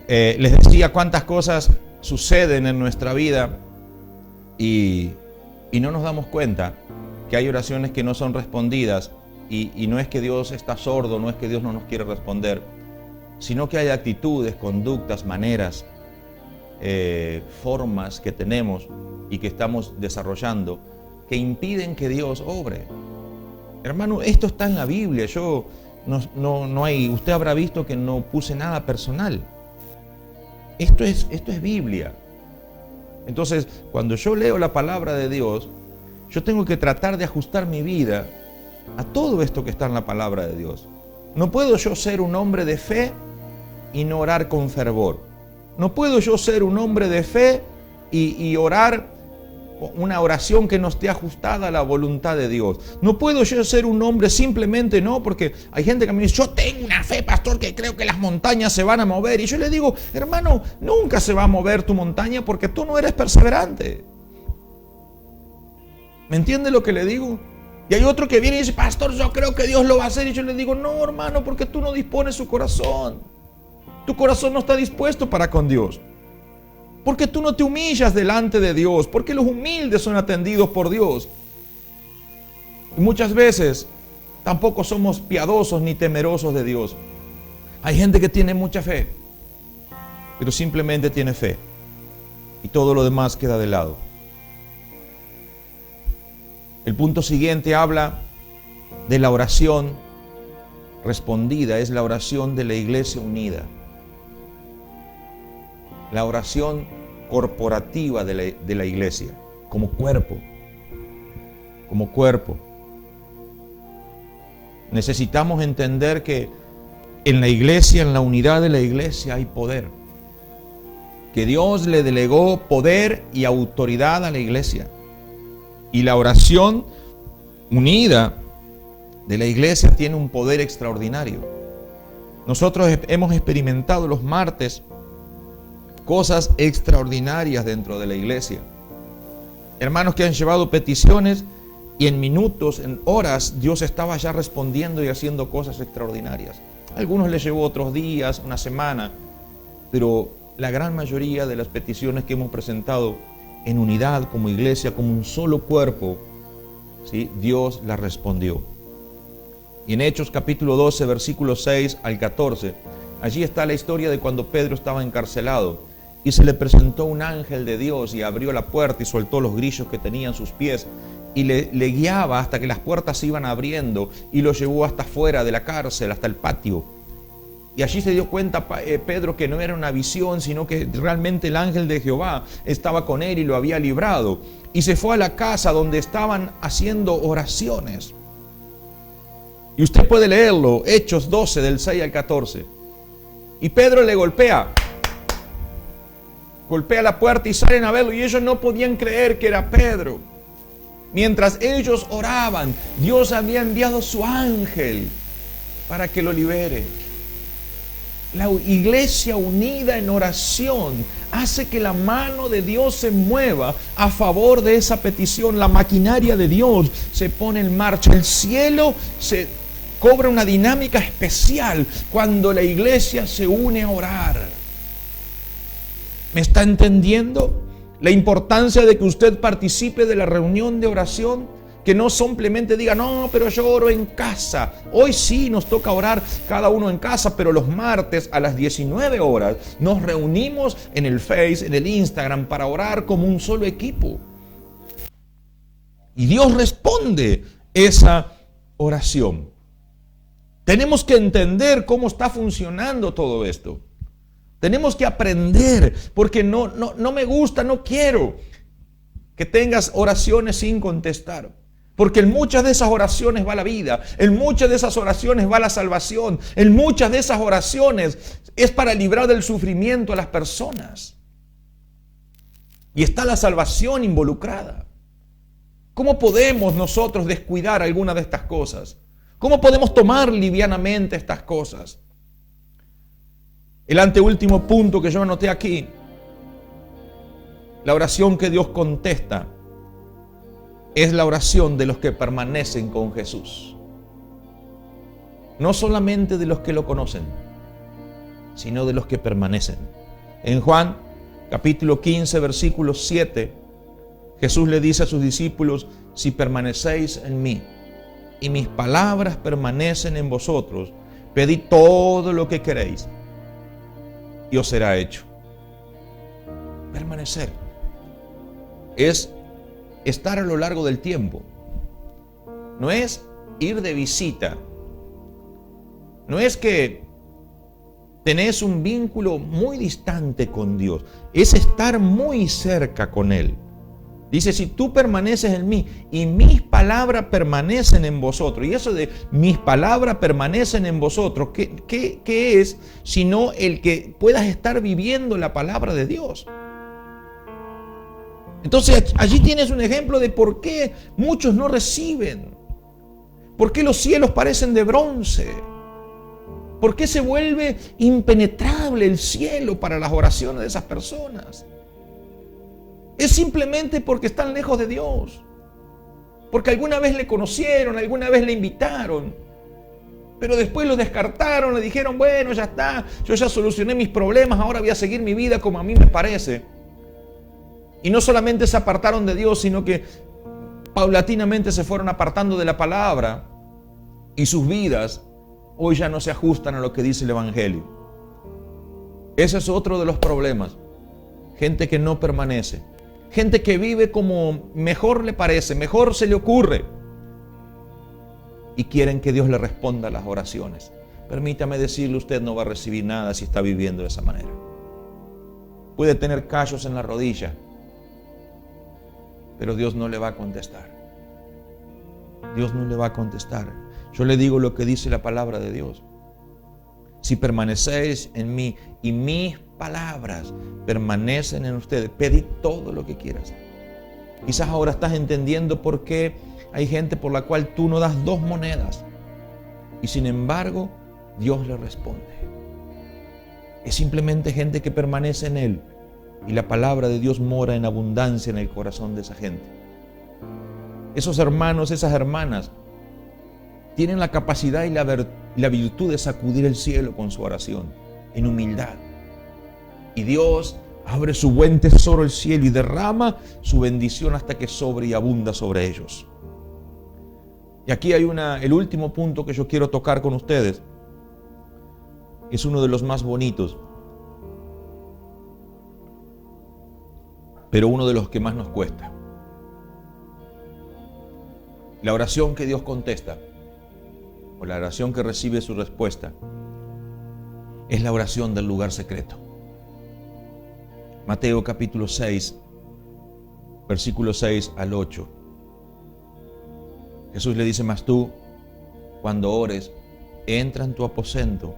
Les decía cuántas cosas suceden en nuestra vida y no nos damos cuenta que hay oraciones que no son respondidas y no es que Dios está sordo, no es que Dios no nos quiere responder, sino que hay actitudes, conductas, maneras, formas que tenemos y que estamos desarrollando que impiden que Dios obre. Hermano, esto está en la Biblia. No hay, usted habrá visto que no puse nada personal. Esto es Biblia. Entonces, cuando yo leo la palabra de Dios, yo tengo que tratar de ajustar mi vida a todo esto que está en la palabra de Dios. No puedo yo ser un hombre de fe y no orar con fervor. No puedo yo ser un hombre de fe y orar una oración que no esté ajustada a la voluntad de Dios. No puedo yo ser un hombre simplemente, no, porque hay gente que me dice: yo tengo una fe, pastor, que creo que las montañas se van a mover. Y yo le digo: hermano, nunca se va a mover tu montaña porque tú no eres perseverante. ¿Me entiende lo que le digo? Y hay otro que viene y dice, pastor, yo creo que Dios lo va a hacer. Y yo le digo, no, hermano, porque tú no dispones su corazón. Tu corazón no está dispuesto para con Dios. Porque tú no te humillas delante de Dios. Porque los humildes son atendidos por Dios. Y muchas veces tampoco somos piadosos ni temerosos de Dios. Hay gente que tiene mucha fe, pero simplemente tiene fe. Y todo lo demás queda de lado. El punto siguiente habla de la oración respondida. Es la oración de la iglesia unida. La oración corporativa de la iglesia, como cuerpo. Como cuerpo. Necesitamos entender que en la iglesia, en la unidad de la iglesia hay poder. Que Dios le delegó poder y autoridad a la iglesia. Y la oración unida de la iglesia tiene un poder extraordinario. Nosotros hemos experimentado los martes cosas extraordinarias dentro de la iglesia. Hermanos que han llevado peticiones y en minutos, en horas, Dios estaba ya respondiendo y haciendo cosas extraordinarias. A algunos les llevó otros días, una semana, pero la gran mayoría de las peticiones que hemos presentado en unidad como iglesia, como un solo cuerpo, ¿sí? Dios la respondió. Y en Hechos capítulo 12, versículos 6 al 14, allí está la historia de cuando Pedro estaba encarcelado y se le presentó un ángel de Dios y abrió la puerta y soltó los grillos que tenían sus pies y le guiaba hasta que las puertas se iban abriendo y lo llevó hasta afuera de la cárcel, hasta el patio. Y allí se dio cuenta Pedro que no era una visión, sino que realmente el ángel de Jehová estaba con él y lo había librado. Y se fue a la casa donde estaban haciendo oraciones. Y usted puede leerlo, Hechos 12, del 6 al 14. Y Pedro le golpea la puerta y salen a verlo. Y ellos no podían creer que era Pedro. Mientras ellos oraban, Dios había enviado su ángel para que lo libere. La iglesia unida en oración hace que la mano de Dios se mueva a favor de esa petición. La maquinaria de Dios se pone en marcha. El cielo se cobra una dinámica especial cuando la iglesia se une a orar. ¿Me está entendiendo? La importancia de que usted participe de la reunión de oración. Que no simplemente diga, no, pero yo oro en casa. Hoy sí nos toca orar cada uno en casa, pero los martes a las 19 horas nos reunimos en el Face, en el Instagram, para orar como un solo equipo. Y Dios responde esa oración. Tenemos que entender cómo está funcionando todo esto. Tenemos que aprender, porque no me gusta, no quiero que tengas oraciones sin contestar. Porque en muchas de esas oraciones va la vida, en muchas de esas oraciones va la salvación, en muchas de esas oraciones es para librar del sufrimiento a las personas. Y está la salvación involucrada. ¿Cómo podemos nosotros descuidar alguna de estas cosas? ¿Cómo podemos tomar livianamente estas cosas? El anteúltimo punto que yo anoté aquí, la oración que Dios contesta, es la oración de los que permanecen con Jesús. No solamente de los que lo conocen, sino de los que permanecen. En Juan capítulo 15, versículo 7, Jesús le dice a sus discípulos, si permanecéis en mí y mis palabras permanecen en vosotros, pedid todo lo que queréis y os será hecho. Permanecer es estar a lo largo del tiempo. No es ir de visita. No es que tenés un vínculo muy distante con Dios. Es estar muy cerca con Él. Dice, si tú permaneces en mí y mis palabras permanecen en vosotros. Y eso de mis palabras permanecen en vosotros, ¿qué es? Sino el que puedas estar viviendo la palabra de Dios. Entonces allí tienes un ejemplo de por qué muchos no reciben. ¿Por qué los cielos parecen de bronce? ¿Por qué se vuelve impenetrable el cielo para las oraciones de esas personas? Es simplemente porque están lejos de Dios. Porque alguna vez le conocieron, alguna vez le invitaron, pero después lo descartaron, le dijeron, bueno, ya está, yo ya solucioné mis problemas, ahora voy a seguir mi vida como a mí me parece. Y no solamente se apartaron de Dios, sino que paulatinamente se fueron apartando de la palabra y sus vidas hoy ya no se ajustan a lo que dice el Evangelio. Ese es otro de los problemas. Gente que no permanece. Gente que vive como mejor le parece, mejor se le ocurre. Y quieren que Dios le responda a las oraciones. Permítame decirle, usted no va a recibir nada si está viviendo de esa manera. Puede tener callos en la rodilla, pero Dios no le va a contestar. Dios no le va a contestar. Yo le digo lo que dice la palabra de Dios. Si permanecéis en mí y mis palabras permanecen en ustedes, pedid todo lo que quieras. Quizás ahora estás entendiendo por qué hay gente por la cual tú no das 2 monedas y sin embargo Dios le responde. Es simplemente gente que permanece en Él y la palabra de Dios mora en abundancia en el corazón de esa gente. Esos hermanos, esas hermanas tienen la capacidad y la virtud de sacudir el cielo con su oración en humildad. Y Dios abre su buen tesoro el cielo y derrama su bendición hasta que sobre y abunda sobre ellos. Y aquí hay el último punto que yo quiero tocar con ustedes. Es uno de los más bonitos, pero uno de los que más nos cuesta. La oración que Dios contesta, o la oración que recibe su respuesta, es la oración del lugar secreto. Mateo capítulo 6, versículos 6 al 8. Jesús le dice, mas tú, cuando ores, entra en tu aposento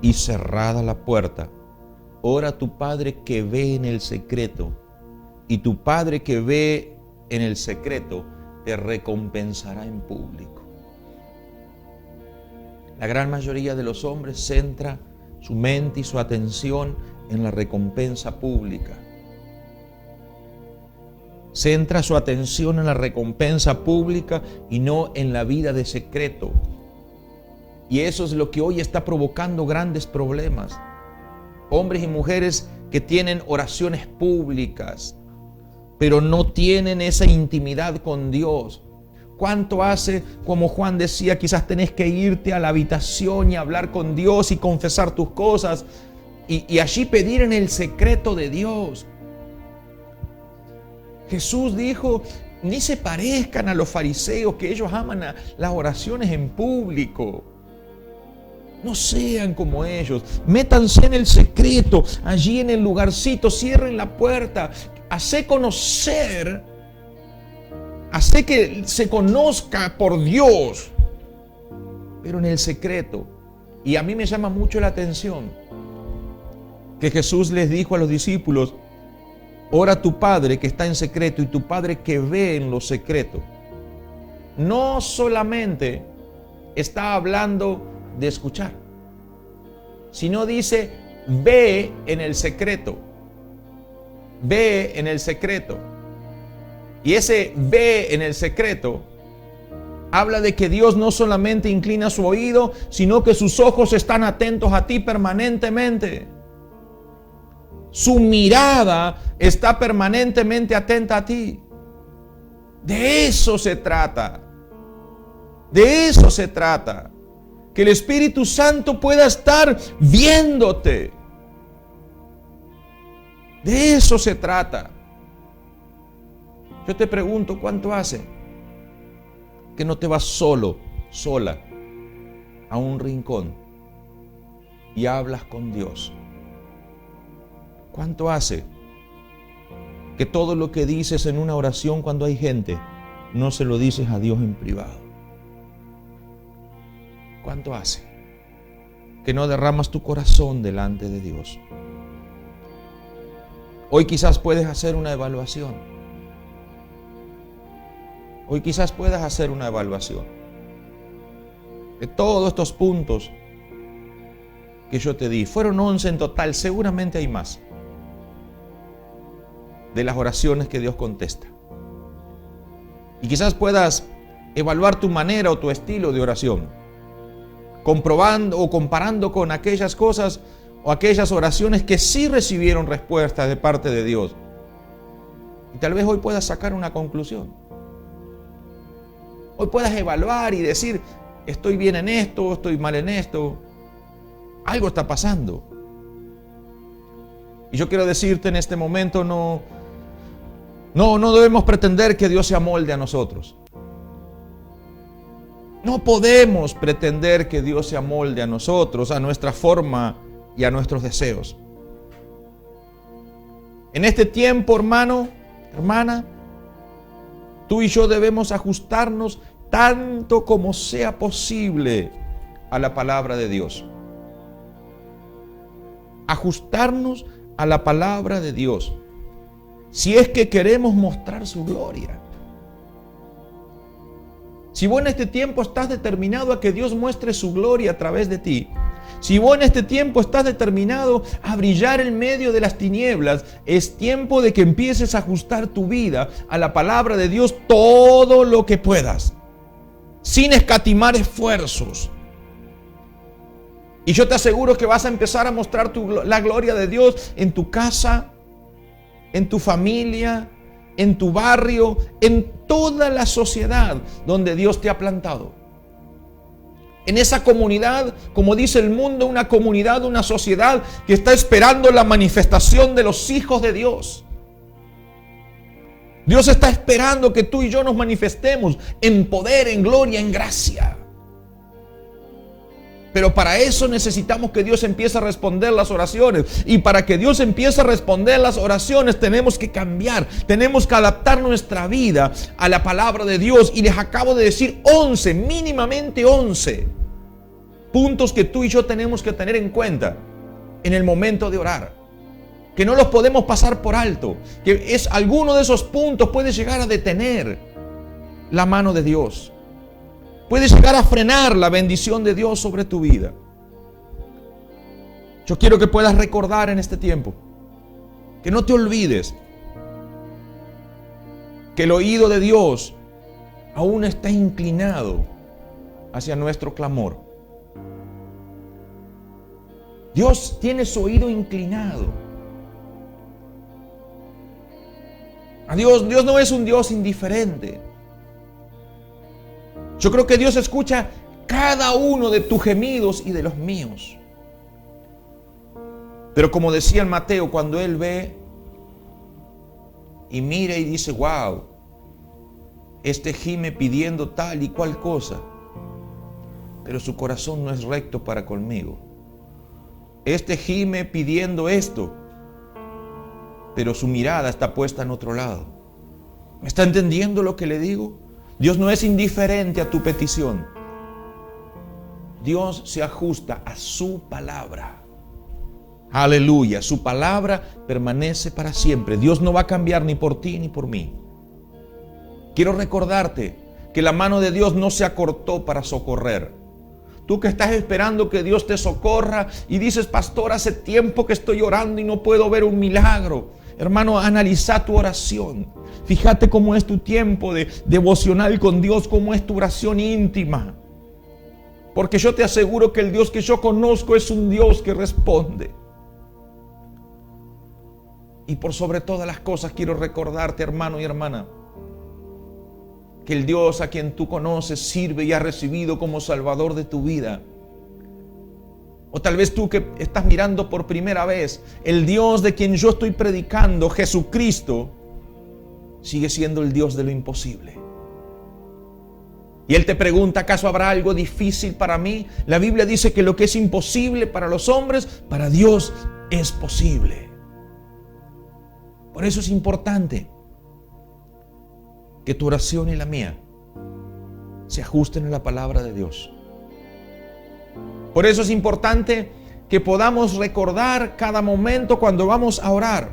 y cerrada la puerta, ora a tu Padre que ve en el secreto, y tu Padre que ve en el secreto te recompensará en público. La gran mayoría de los hombres centra su mente y su atención en la recompensa pública. Centra su atención en la recompensa pública y no en la vida de secreto. Y eso es lo que hoy está provocando grandes problemas. Hombres y mujeres que tienen oraciones públicas, pero no tienen esa intimidad con Dios. ¿Cuánto hace, como Juan decía, quizás tenés que irte a la habitación y hablar con Dios y confesar tus cosas y allí pedir en el secreto de Dios? Jesús dijo, ni se parezcan a los fariseos, que ellos aman las oraciones en público. No sean como ellos, métanse en el secreto, allí en el lugarcito, cierren la puerta, hacé conocer, hacé que se conozca por Dios, pero en el secreto. Y a mí me llama mucho la atención que Jesús les dijo a los discípulos, ora a tu Padre que está en secreto y tu Padre que ve en lo secreto. No solamente está hablando de escuchar, sino dice, ve en el secreto. Ve en el secreto. Y ese ve en el secreto habla de que Dios no solamente inclina su oído, sino que sus ojos están atentos a ti permanentemente. Su mirada está permanentemente atenta a ti. De eso se trata. De eso se trata. Que el Espíritu Santo pueda estar viéndote. De eso se trata. Yo te pregunto, ¿cuánto hace que no te vas solo, sola, a un rincón y hablas con Dios? ¿Cuánto hace que todo lo que dices en una oración cuando hay gente, no se lo dices a Dios en privado? ¿Cuánto hace que no derramas tu corazón delante de Dios? Hoy quizás puedes hacer una evaluación. Hoy quizás puedas hacer una evaluación de todos estos puntos que yo te di. Fueron 11 en total, seguramente hay más, de las oraciones que Dios contesta. Y quizás puedas evaluar tu manera o tu estilo de oración, comprobando o comparando con aquellas cosas o aquellas oraciones que sí recibieron respuestas de parte de Dios. Y tal vez hoy puedas sacar una conclusión. Hoy puedas evaluar y decir, estoy bien en esto, estoy mal en esto. Algo está pasando. Y yo quiero decirte en este momento, no debemos pretender que Dios se amolde a nosotros. No podemos pretender que Dios se amolde a nosotros, a nuestra forma y a nuestros deseos. En este tiempo, hermano, hermana, tú y yo debemos ajustarnos tanto como sea posible a la palabra de Dios. Ajustarnos a la palabra de Dios, si es que queremos mostrar su gloria. Si vos en este tiempo estás determinado a que Dios muestre su gloria a través de ti, si vos en este tiempo estás determinado a brillar en medio de las tinieblas, es tiempo de que empieces a ajustar tu vida a la palabra de Dios todo lo que puedas, sin escatimar esfuerzos. Y yo te aseguro que vas a empezar a mostrar la gloria de Dios en tu casa, en tu familia, en tu barrio, en toda la sociedad donde Dios te ha plantado. En esa comunidad, como dice el mundo, una comunidad, una sociedad que está esperando la manifestación de los hijos de Dios. Dios está esperando que tú y yo nos manifestemos en poder, en gloria, en gracia. Pero para eso necesitamos que Dios empiece a responder las oraciones. Y para que Dios empiece a responder las oraciones tenemos que cambiar. Tenemos que adaptar nuestra vida a la palabra de Dios. Y les acabo de decir 11, mínimamente 11 puntos que tú y yo tenemos que tener en cuenta en el momento de orar. Que no los podemos pasar por alto. Que alguno de esos puntos puede llegar a detener la mano de Dios. Puedes llegar a frenar la bendición de Dios sobre tu vida. Yo quiero que puedas recordar en este tiempo, que no te olvides que el oído de Dios aún está inclinado hacia nuestro clamor. Dios tiene su oído inclinado. Dios no es un Dios indiferente. Yo creo que Dios escucha cada uno de tus gemidos y de los míos. Pero como decía en Mateo, cuando Él ve y mira y dice, wow, este gime pidiendo tal y cual cosa, pero su corazón no es recto para conmigo. Este gime pidiendo esto, pero su mirada está puesta en otro lado. ¿Me está entendiendo lo que le digo? Dios no es indiferente a tu petición. Dios se ajusta a su palabra. Aleluya, su palabra permanece para siempre. Dios no va a cambiar ni por ti ni por mí. Quiero recordarte que la mano de Dios no se acortó para socorrer. Tú que estás esperando que Dios te socorra y dices, pastor, hace tiempo que estoy orando y no puedo ver un milagro. Hermano, analiza tu oración. Fíjate cómo es tu tiempo de devocional con Dios, cómo es tu oración íntima. Porque yo te aseguro que el Dios que yo conozco es un Dios que responde. Y por sobre todas las cosas quiero recordarte, hermano y hermana, que el Dios a quien tú conoces, sirve y has recibido como Salvador de tu vida. O tal vez tú que estás mirando por primera vez, el Dios de quien yo estoy predicando, Jesucristo, sigue siendo el Dios de lo imposible. Y Él te pregunta, ¿acaso habrá algo difícil para mí? La Biblia dice que lo que es imposible para los hombres, para Dios es posible. Por eso es importante que tu oración y la mía se ajusten a la palabra de Dios. Por eso es importante que podamos recordar cada momento cuando vamos a orar.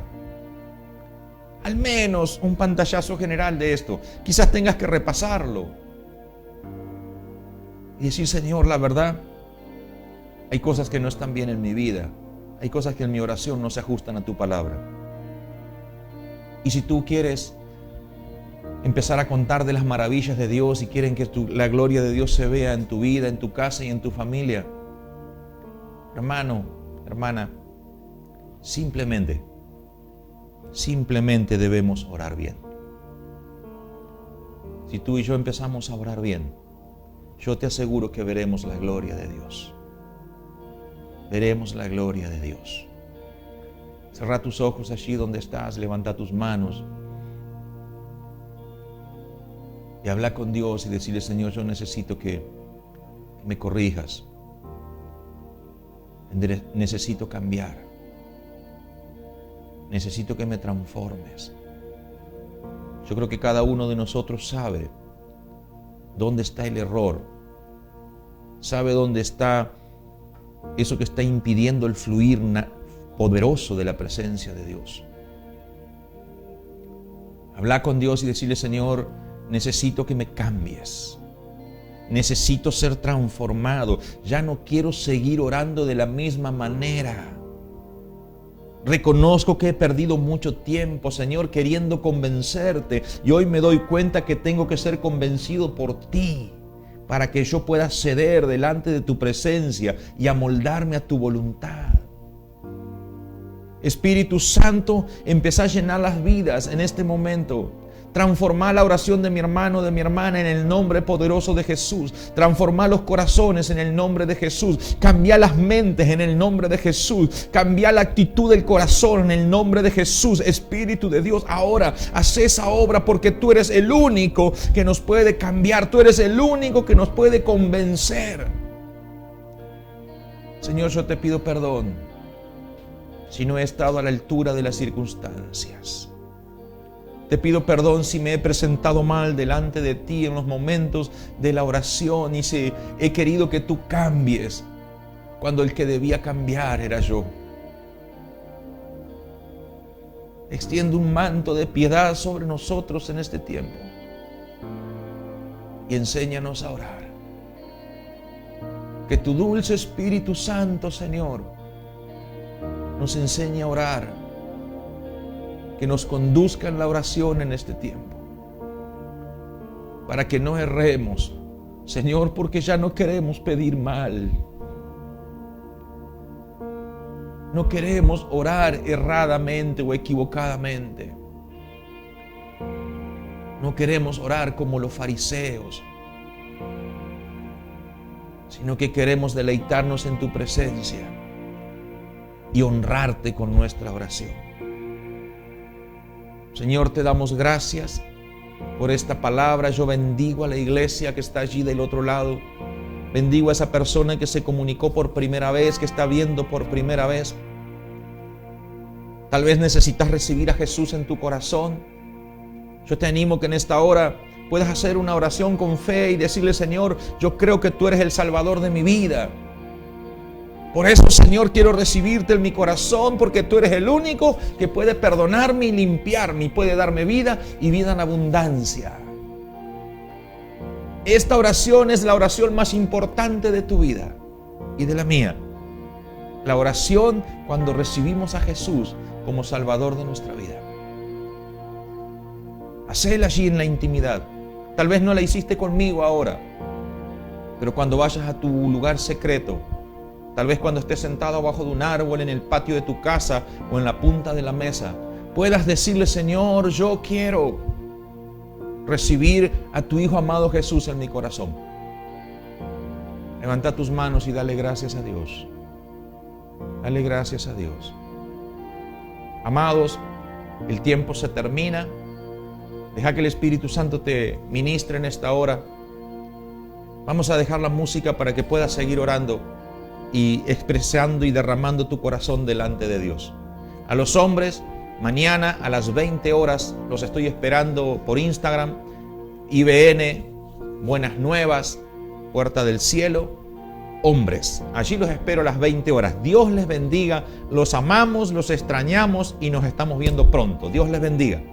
Al menos un pantallazo general de esto. Quizás tengas que repasarlo y decir, Señor, la verdad, hay cosas que no están bien en mi vida. Hay cosas que en mi oración no se ajustan a tu palabra. Y si tú quieres empezar a contar de las maravillas de Dios y quieren que la gloria de Dios se vea en tu vida, en tu casa y en tu familia. Hermano, hermana, simplemente debemos orar bien. Si tú y yo empezamos a orar bien, yo te aseguro que veremos la gloria de Dios. Veremos la gloria de Dios. Cerra tus ojos allí donde estás, levanta tus manos y habla con Dios y decirle: Señor, yo necesito que me corrijas. Necesito cambiar. Necesito que me transformes. Yo creo que cada uno de nosotros sabe dónde está el error. Sabe dónde está eso que está impidiendo el fluir poderoso de la presencia de Dios. Habla con Dios y decirle: Señor, necesito que me cambies. Necesito ser transformado. Ya no quiero seguir orando de la misma manera. Reconozco que he perdido mucho tiempo, Señor, queriendo convencerte. Y hoy me doy cuenta que tengo que ser convencido por ti, para que yo pueda ceder delante de tu presencia y amoldarme a tu voluntad. Espíritu Santo, empezá a llenar las vidas en este momento. Transformar la oración de mi hermano, de mi hermana, en el nombre poderoso de Jesús. Transformar los corazones en el nombre de Jesús. Cambiar las mentes en el nombre de Jesús. Cambiar la actitud del corazón en el nombre de Jesús. Espíritu de Dios, ahora haz esa obra, porque tú eres el único que nos puede cambiar. Tú eres el único que nos puede convencer. Señor, yo te pido perdón si no he estado a la altura de las circunstancias. Te pido perdón si me he presentado mal delante de ti en los momentos de la oración y si he querido que tú cambies cuando el que debía cambiar era yo. Extiende un manto de piedad sobre nosotros en este tiempo y enséñanos a orar. Que tu dulce Espíritu Santo, Señor, nos enseñe a orar. Que nos conduzca en la oración en este tiempo, para que no erremos, Señor, porque ya no queremos pedir mal. No queremos orar erradamente o equivocadamente. No queremos orar como los fariseos, sino que queremos deleitarnos en tu presencia y honrarte con nuestra oración. Señor, te damos gracias por esta palabra. Yo bendigo a la iglesia que está allí del otro lado. Bendigo a esa persona que se comunicó por primera vez, que está viendo por primera vez. Tal vez necesitas recibir a Jesús en tu corazón. Yo te animo que en esta hora puedas hacer una oración con fe y decirle: Señor, yo creo que tú eres el Salvador de mi vida. Por eso, Señor, quiero recibirte en mi corazón, porque tú eres el único que puede perdonarme y limpiarme y puede darme vida y vida en abundancia. Esta oración es la oración más importante de tu vida y de la mía. La oración cuando recibimos a Jesús como Salvador de nuestra vida. Hacela allí en la intimidad. Tal vez no la hiciste conmigo ahora, pero cuando vayas a tu lugar secreto, tal vez cuando estés sentado abajo de un árbol, en el patio de tu casa o en la punta de la mesa, puedas decirle: Señor, yo quiero recibir a tu Hijo amado Jesús en mi corazón. Levanta tus manos y dale gracias a Dios. Dale gracias a Dios. Amados, el tiempo se termina. Deja que el Espíritu Santo te ministre en esta hora. Vamos a dejar la música para que puedas seguir orando y expresando y derramando tu corazón delante de Dios. A los hombres, mañana a las 20 horas los estoy esperando por Instagram, IBN, Buenas Nuevas, Puerta del Cielo, hombres. Allí los espero a las 20 horas. Dios les bendiga, los amamos, los extrañamos y nos estamos viendo pronto. Dios les bendiga.